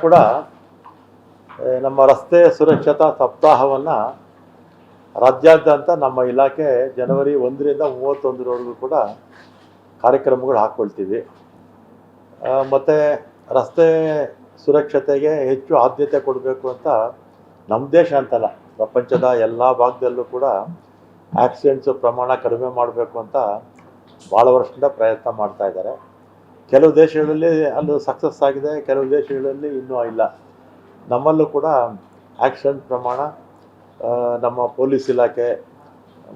ಕೂಡ ನಮ್ಮ ರಸ್ತೆ ಸುರಕ್ಷತಾ ಸಪ್ತಾಹವನ್ನು ರಾಜ್ಯಾದ್ಯಂತ ನಮ್ಮ ಇಲಾಖೆ ಜನವರಿ 1ರಿಂದ 31ರವರೆಗೂ ಕೂಡ ಕಾರ್ಯಕ್ರಮಗಳು ಹಾಕ್ಕೊಳ್ತೀವಿ. ಮತ್ತು ರಸ್ತೆ ಸುರಕ್ಷತೆಗೆ ಹೆಚ್ಚು ಆದ್ಯತೆ ಕೊಡಬೇಕು ಅಂತ ನಮ್ಮ ದೇಶ ಅಂತಲ್ಲ, ಪ್ರಪಂಚದ ಎಲ್ಲ ಭಾಗದಲ್ಲೂ ಕೂಡ ಆಕ್ಸಿಡೆಂಟ್ಸು ಪ್ರಮಾಣ ಕಡಿಮೆ ಮಾಡಬೇಕು ಅಂತ ಭಾಳ ವರ್ಷದಿಂದ ಪ್ರಯತ್ನ ಮಾಡ್ತಾ ಇದ್ದಾರೆ. ಕೆಲವು ದೇಶಗಳಲ್ಲಿ ಅದು ಸಕ್ಸಸ್ ಆಗಿದೆ, ಕೆಲವು ದೇಶಗಳಲ್ಲಿ ಇನ್ನೂ ಇಲ್ಲ. ನಮ್ಮಲ್ಲೂ ಕೂಡ ಆಕ್ಸಿಡೆಂಟ್ ಪ್ರಮಾಣ ನಮ್ಮ ಪೊಲೀಸ್ ಇಲಾಖೆ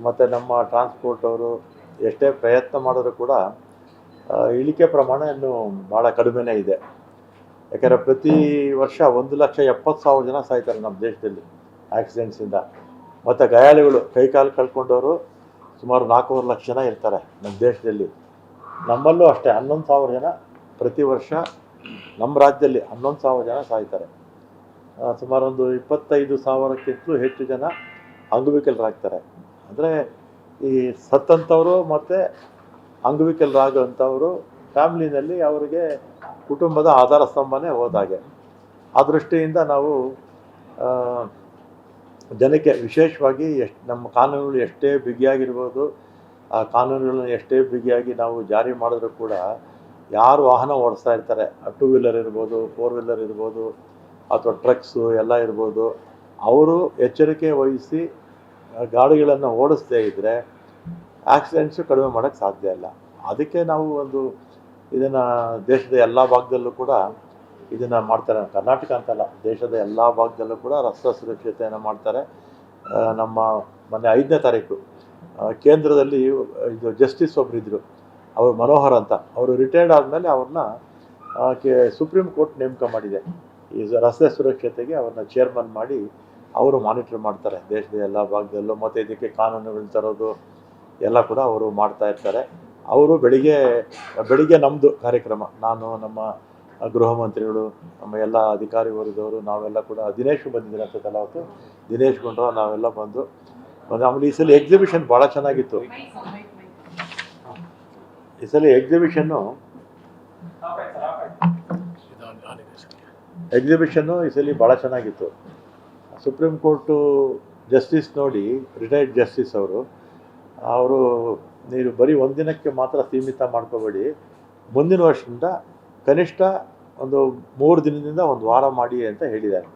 ಮತ್ತು ನಮ್ಮ ಟ್ರಾನ್ಸ್ಪೋರ್ಟ್ ಅವರು ಎಷ್ಟೇ ಪ್ರಯತ್ನ ಮಾಡಿದ್ರು ಕೂಡ ಇಳಿಕೆ ಪ್ರಮಾಣ ಇನ್ನೂ ಭಾಳ ಕಡಿಮೆನೇ ಇದೆ. ಯಾಕೆಂದರೆ ಪ್ರತಿ ವರ್ಷ 1,70,000 ಜನ ಸಾಯ್ತಾರೆ ನಮ್ಮ ದೇಶದಲ್ಲಿ ಆಕ್ಸಿಡೆಂಟ್ಸಿಂದ. ಮತ್ತು ಗಾಯಾಳುಗಳು, ಕೈಕಾಲು ಕಳ್ಕೊಂಡವರು ಸುಮಾರು 4 ಲಕ್ಷ ಜನ ಇರ್ತಾರೆ ನಮ್ಮ ದೇಶದಲ್ಲಿ. ನಮ್ಮಲ್ಲೂ ಅಷ್ಟೇ 11,000 ಜನ ಪ್ರತಿ ವರ್ಷ ನಮ್ಮ ರಾಜ್ಯದಲ್ಲಿ 11,000 ಜನ ಸಾಯ್ತಾರೆ. ಸುಮಾರು ಒಂದು 25,000ಕ್ಕಿಂತಲೂ ಹೆಚ್ಚು ಜನ ಅಂಗವಿಕಲರಾಗ್ತಾರೆ. ಅಂದರೆ ಈ ಸತ್ತಂಥವರು ಮತ್ತು ಅಂಗವಿಕಲರಾಗೋಂಥವರು ಫ್ಯಾಮ್ಲಿನಲ್ಲಿ ಅವರಿಗೆ ಕುಟುಂಬದ ಆಧಾರ ಸ್ತಂಭನೇ ಹೋದಾಗೆ. ಆ ದೃಷ್ಟಿಯಿಂದ ನಾವು ಜನಕ್ಕೆ ವಿಶೇಷವಾಗಿ ನಮ್ಮ ಕಾನೂನುಗಳು ಎಷ್ಟೇ ಬಿಗಿಯಾಗಿರ್ಬೋದು, ಆ ಕಾನೂನುಗಳನ್ನ ಎಷ್ಟೇ ಬಿಗಿಯಾಗಿ ನಾವು ಜಾರಿ ಮಾಡಿದ್ರೂ ಕೂಡ ಯಾರು ವಾಹನ ಓಡಿಸ್ತಾ ಇರ್ತಾರೆ, 2 ವೀಲರ್ ಇರ್ಬೋದು, 4 ವೀಲರ್ ಇರ್ಬೋದು, ಅಥವಾ ಟ್ರಕ್ಸು ಎಲ್ಲ ಇರ್ಬೋದು, ಅವರು ಎಚ್ಚರಿಕೆ ವಹಿಸಿ ಗಾಡಿಗಳನ್ನು ಓಡಿಸದೇ ಇದ್ದರೆ ಆಕ್ಸಿಡೆಂಟ್ಸು ಕಡಿಮೆ ಮಾಡೋಕ್ಕೆ ಸಾಧ್ಯ ಇಲ್ಲ. ಅದಕ್ಕೆ ನಾವು ಇದನ್ನು ದೇಶದ ಎಲ್ಲ ಭಾಗದಲ್ಲೂ ಕೂಡ ಇದನ್ನು ಮಾಡ್ತಾರೆ. ಕರ್ನಾಟಕ ಅಂತಲ್ಲ, ದೇಶದ ಎಲ್ಲ ಭಾಗದಲ್ಲೂ ಕೂಡ ರಸ್ತೆ ಸುರಕ್ಷತೆಯನ್ನು ಮಾಡ್ತಾರೆ. ನಮ್ಮ ಮೊನ್ನೆ 5ನೇ ತಾರೀಕು ಕೇಂದ್ರದಲ್ಲಿ ಇದು ಜಸ್ಟಿಸ್ ಒಬ್ಬರಿದ್ದರು, ಅವರು ಮನೋಹರ್ ಅಂತ. ಅವರು ರಿಟೈರ್ಡ್ ಆದಮೇಲೆ ಅವ್ರನ್ನ ಸುಪ್ರೀಂ ಕೋರ್ಟ್ ನೇಮಕ ಮಾಡಿದೆ. ಈ ರಸ್ತೆ ಸುರಕ್ಷತೆಗೆ ಅವ್ರನ್ನ ಚೇರ್ಮನ್ ಮಾಡಿ ಅವರು ಮಾನಿಟರ್ ಮಾಡ್ತಾರೆ ದೇಶದ ಎಲ್ಲ ಭಾಗದಲ್ಲೂ. ಮತ್ತು ಇದಕ್ಕೆ ಕಾನೂನುಗಳು ತರೋದು ಎಲ್ಲ ಕೂಡ ಅವರು ಮಾಡ್ತಾ ಇರ್ತಾರೆ. ಅವರು ಬೆಳಿಗ್ಗೆ ನಮ್ಮದು ಕಾರ್ಯಕ್ರಮ, ನಾನು, ನಮ್ಮ ಗೃಹ ಮಂತ್ರಿಗಳು, ನಮ್ಮ ಎಲ್ಲ ಅಧಿಕಾರಿ ವರ್ಗದವರು, ನಾವೆಲ್ಲ ಕೂಡ, ದಿನೇಶ್ ಬಂದಿದ್ದೀರ ಅನ್ಸುತ್ತಲ್ಲ ಅವತ್ತು, ದಿನೇಶ್ ಗುಂಡ್ರಾವ್, ನಾವೆಲ್ಲ ಬಂದು ಆಮೇಲೆ ಈ ಸಲ ಎಕ್ಸಿಬಿಷನ್ ಭಾಳ ಚೆನ್ನಾಗಿತ್ತು. ಈ ಸಲ ಎಕ್ಸಿಬಿಷನ್ನು ಈ ಸಲ ಭಾಳ ಚೆನ್ನಾಗಿತ್ತು. ಸುಪ್ರೀಂ ಕೋರ್ಟು ಜಸ್ಟಿಸ್ ನೋಡಿ, ರಿಟೈರ್ಡ್ ಜಸ್ಟಿಸ್ ಅವರು ನೀವು ಬರೀ ಒಂದಿನಕ್ಕೆ ಮಾತ್ರ ಸೀಮಿತ ಮಾಡ್ಕೋಬೇಡಿ, ಮುಂದಿನ ವರ್ಷದಿಂದ ಕನಿಷ್ಠ ಒಂದು 3 ದಿನದಿಂದ 1 ವಾರ ಮಾಡಿ ಅಂತ ಹೇಳಿದ್ದಾರೆ.